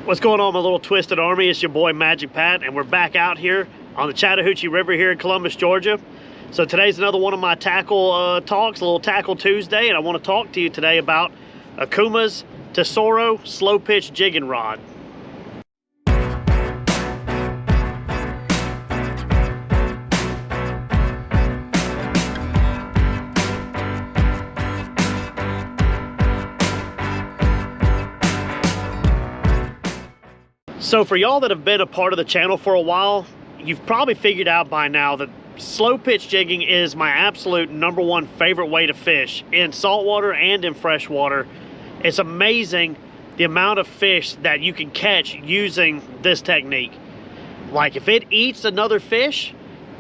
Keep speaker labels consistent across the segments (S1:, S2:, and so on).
S1: What's going on, my little twisted army? It's your boy Magic Pat, and we're back out here on the Chattahoochee River here in Columbus, Georgia. So today's another one of my tackle talks, a little Tackle Tuesday, and I want to talk to you today about Okuma's Tesoro slow pitch jigging rod. So for y'all that have been a part of the channel for a while, you've probably figured out by now that slow pitch jigging is my absolute #1 favorite way to fish in saltwater and in freshwater. It's amazing the amount of fish that you can catch using this technique. Like if it eats another fish,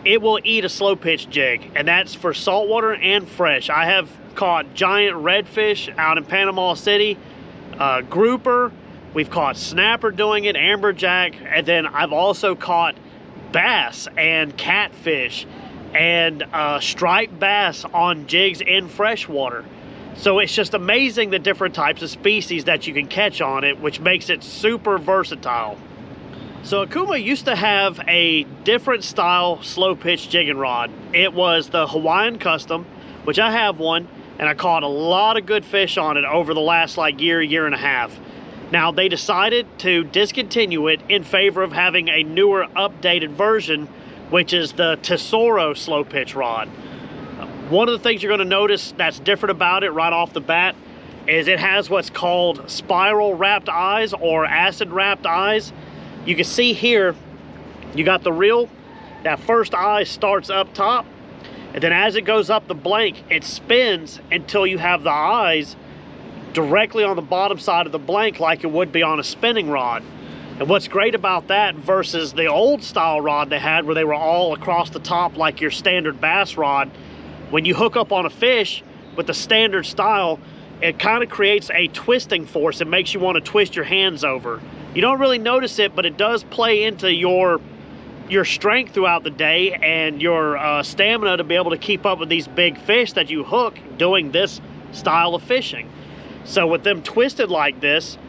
S1: it will eat a slow pitch jig, and that's for saltwater and fresh. I have caught giant redfish out in Panama City, grouper. We've caught snapper doing it, amberjack, and then I've also caught bass and catfish and striped bass on jigs in freshwater. So it's just amazing the different types of species that you can catch on it, which makes it super versatile. So Okuma used to have a different style slow pitch jigging rod. It was the Hawaiian Custom, which I have one, and I caught a lot of good fish on it over the last like year and a half. Now they decided to discontinue it in favor of having a newer updated version, which is the Tesoro slow pitch rod. One of the things you're going to notice that's different about it right off the bat is it has what's called spiral wrapped eyes or acid wrapped eyes. You can see here, you got the reel, that first eye starts up top, and then as it goes up the blank, it spins until you have the eyes directly on the bottom side of the blank like it would be on a spinning rod. And what's great about that versus the old style rod they had where they were all across the top like your standard bass rod, when you hook up on a fish with the standard style, it kind of creates a twisting force. It makes you want to twist your hands over. You don't really notice it, but it does play into your strength throughout the day and your stamina to be able to keep up with these big fish that you hook doing this style of fishing. So with them twisted like this,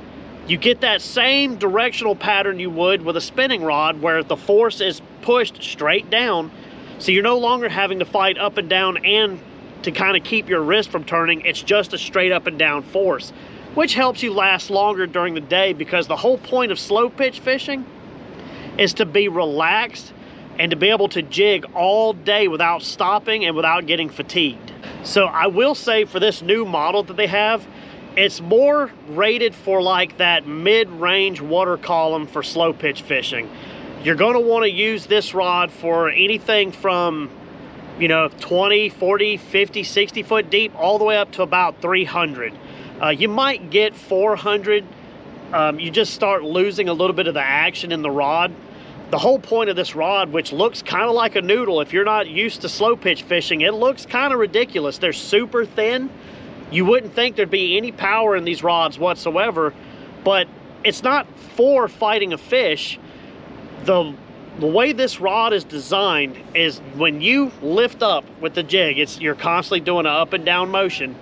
S1: you get that same directional pattern you would with a spinning rod where the force is pushed straight down. So you're no longer having to fight up and down and to kind of keep your wrist from turning. It's just a straight up and down force, which helps you last longer during the day, because the whole point of slow pitch fishing is to be relaxed and to be able to jig all day without stopping and without getting fatigued. So I will say for this new model that they have, it's more rated for like that mid-range water column for slow pitch fishing. You're gonna wanna use this rod for anything from, you know, 20, 40, 50, 60 foot deep, all the way up to about 300. You might get 400. You just start losing a little bit of the action in the rod. The whole point of this rod, which looks kind of like a noodle, if you're not used to slow pitch fishing, it looks kind of ridiculous. They're super thin. You wouldn't think there'd be any power in these rods whatsoever, but it's not for fighting a fish. The way this rod is designed is when you lift up with the jig, you're constantly doing an up and down motion.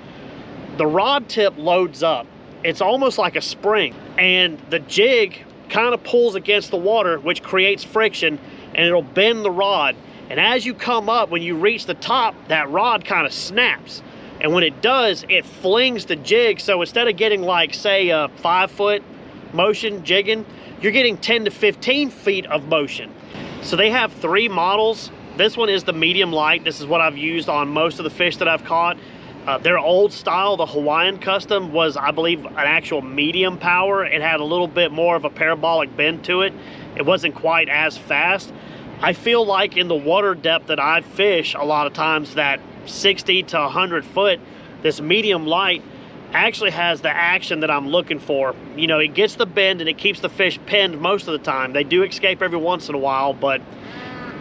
S1: The rod tip loads up. It's almost like a spring, and the jig kind of pulls against the water, which creates friction, and it'll bend the rod. And as you come up, when you reach the top, that rod kind of snaps. And when it does, it flings the jig. So instead of getting like, say, a 5 foot motion jigging, you're getting 10 to 15 feet of motion. So they have 3 models. This one is the medium light. This is what I've used on most of the fish that I've caught. Their old style, the Hawaiian Custom, was, I believe, an actual medium power. It had a little bit more of a parabolic bend to it. It wasn't quite as fast. I feel like in the water depth that I fish, a lot of times that 60 to 100 foot, this medium light actually has the action that I'm looking for. You know, it gets the bend and it keeps the fish pinned most of the time. They do escape every once in a while, but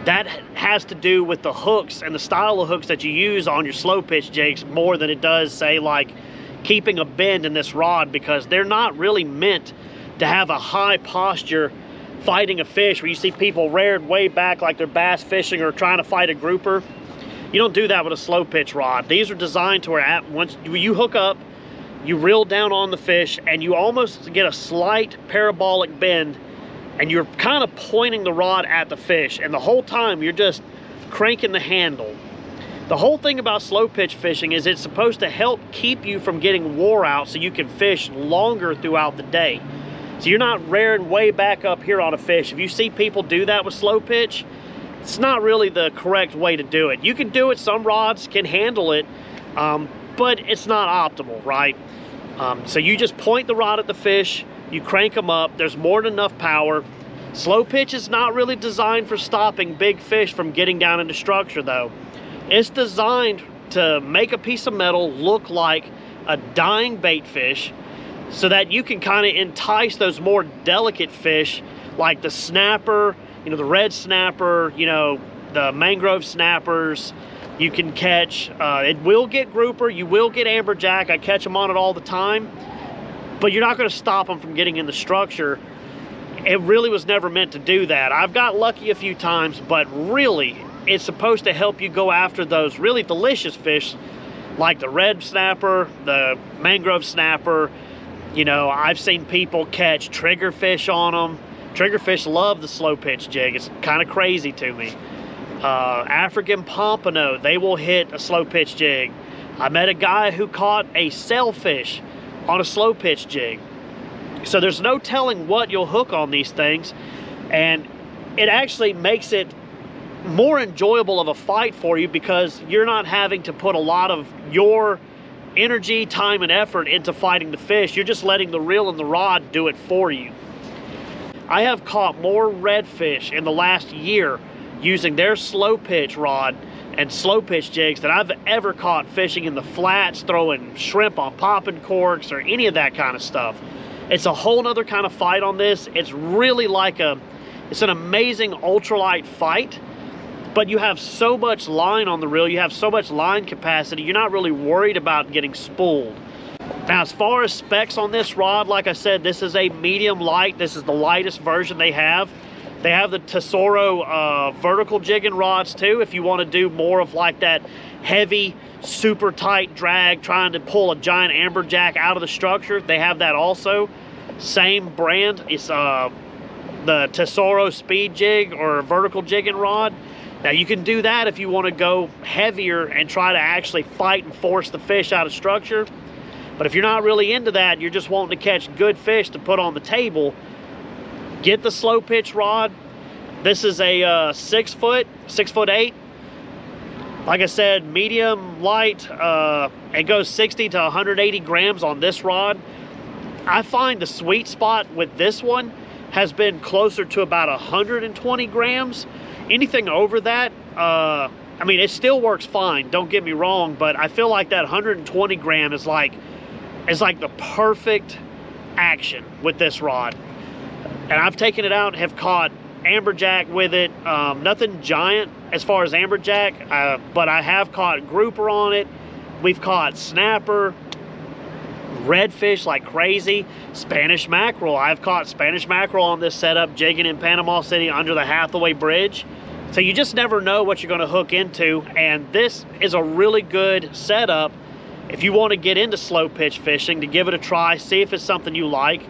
S1: that has to do with the hooks and the style of hooks that you use on your slow pitch jigs more than it does, say, like keeping a bend in this rod, because they're not really meant to have a high posture fighting a fish where you see people reared way back like they're bass fishing or trying to fight a grouper. You don't do that with a slow pitch rod. These are designed to where once you hook up, you reel down on the fish, and you almost get a slight parabolic bend, and you're kind of pointing the rod at the fish, and the whole time you're just cranking the handle. The whole thing about slow pitch fishing is it's supposed to help keep you from getting wore out so you can fish longer throughout the day. So you're not rearing way back up here on a fish. If you see people do that with slow pitch, it's not really the correct way to do it. You can do it, some rods can handle it, but it's not optimal, right? So you just point the rod at the fish, you crank them up, there's more than enough power. Slow pitch is not really designed for stopping big fish from getting down into structure though. It's designed to make a piece of metal look like a dying bait fish so that you can kind of entice those more delicate fish like the snapper, you know, the red snapper, you know, the mangrove snappers. You can catch, it will get grouper, you will get amberjack. I catch them on it all the time, but you're not going to stop them from getting in the structure. It really was never meant to do that. I've got lucky a few times, but really, it's supposed to help you go after those really delicious fish like the red snapper, the mangrove snapper. You know, I've seen people catch triggerfish on them. Triggerfish love the slow pitch jig. It's kind of crazy to me. African pompano, they will hit a slow pitch jig. I met a guy who caught a sailfish on a slow pitch jig. So there's no telling what you'll hook on these things, and it actually makes it more enjoyable of a fight for you because you're not having to put a lot of your energy, time, and effort into fighting the fish. You're just letting the reel and the rod do it for you. I have caught more redfish in the last year using their slow pitch rod and slow pitch jigs than I've ever caught fishing in the flats, throwing shrimp on popping corks or any of that kind of stuff. It's a whole nother kind of fight on this. It's really like it's an amazing ultralight fight, but you have so much line on the reel, you have so much line capacity, you're not really worried about getting spooled. Now, as far as specs on this rod, like I said, this is a medium light. This is the lightest version they have. They have the Tesoro vertical jigging rods too, if you want to do more of like that heavy, super tight drag, trying to pull a giant amberjack out of the structure. They have that also. Same brand. It's the Tesoro speed jig or vertical jigging rod. Now you can do that if you want to go heavier and try to actually fight and force the fish out of structure. But if you're not really into that, you're just wanting to catch good fish to put on the table, get the slow pitch rod. This is a 6'8". Like I said, medium light. It goes 60 to 180 grams on this rod. I find the sweet spot with this one has been closer to about 120 grams. Anything over that, I mean, it still works fine, don't get me wrong, but I feel like that 120 gram is like the perfect action with this rod. And I've taken it out and have caught amberjack with it. Nothing giant as far as amberjack, but I have caught grouper on it. We've caught snapper, redfish like crazy, Spanish mackerel. I've caught Spanish mackerel on this setup jigging in Panama City under the Hathaway Bridge. So you just never know what you're going to hook into, and this is a really good setup if you want to get into slow pitch fishing, to give it a try, see if it's something you like.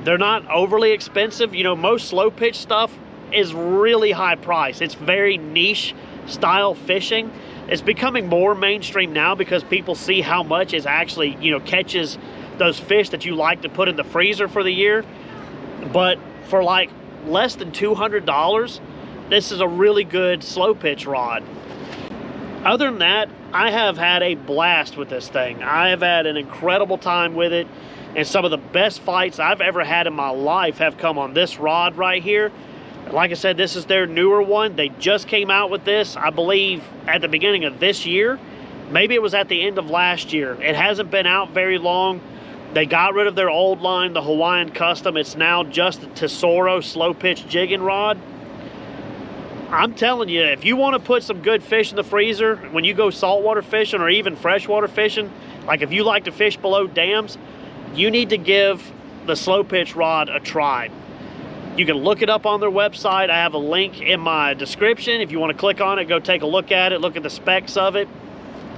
S1: They're not overly expensive. You know, most slow pitch stuff is really high price. It's very niche style fishing. It's becoming more mainstream now because people see how much is actually, you know, catches those fish that you like to put in the freezer for the year. But for like less than $200, this is a really good slow pitch rod. Other than that, I have had a blast with this thing. I have had an incredible time with it, and some of the best fights I've ever had in my life have come on this rod right here. Like I said, this is their newer one. They just came out with this, I believe, at the beginning of this year. Maybe it was at the end of last year. It hasn't been out very long. They got rid of their old line, the Hawaiian Custom. It's now just the Tesoro slow pitch jigging rod. I'm telling you, if you want to put some good fish in the freezer when you go saltwater fishing or even freshwater fishing, like if you like to fish below dams, you need to give the slow pitch rod a try. You can look it up on their website. I have a link in my description. If you want to click on it, go take a look at it, look at the specs of it.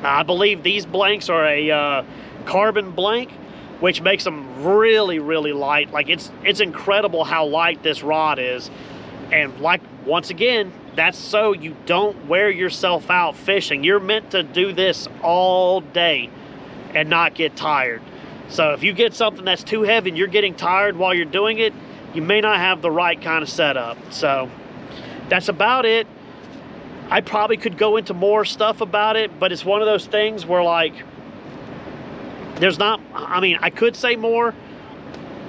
S1: I believe these blanks are a carbon blank, which makes them really, really light. Like it's incredible how light this rod is. And like, once again, that's so you don't wear yourself out fishing. You're meant to do this all day and not get tired. So if you get something that's too heavy and you're getting tired while you're doing it, you may not have the right kind of setup. So that's about it. I probably could go into more stuff about it, but it's one of those things where, like, there's not, I mean, I could say more,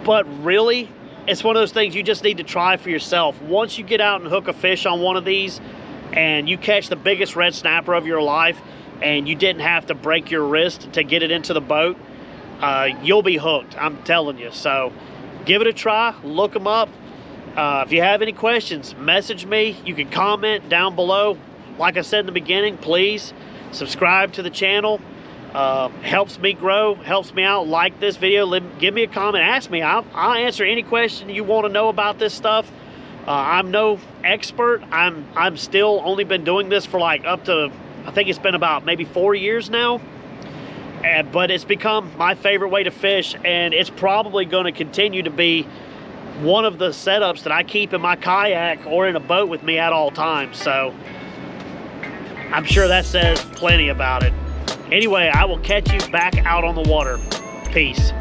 S1: but really, it's one of those things you just need to try for yourself. Once you get out and hook a fish on one of these and you catch the biggest red snapper of your life and you didn't have to break your wrist to get it into the boat, you'll be hooked, I'm telling you. So give it a try, look them up. If you have any questions, message me. You can comment down below. Like I said in the beginning, please subscribe to the channel. Helps me grow, helps me out. Like this video, give me a comment, ask me. I'll answer any question you want to know about this stuff. I'm no expert. I'm still only been doing this for like up to, I think it's been about maybe 4 years now. But it's become my favorite way to fish, and it's probably going to continue to be one of the setups that I keep in my kayak or in a boat with me at all times. So I'm sure that says plenty about it. Anyway, I will catch you back out on the water. Peace.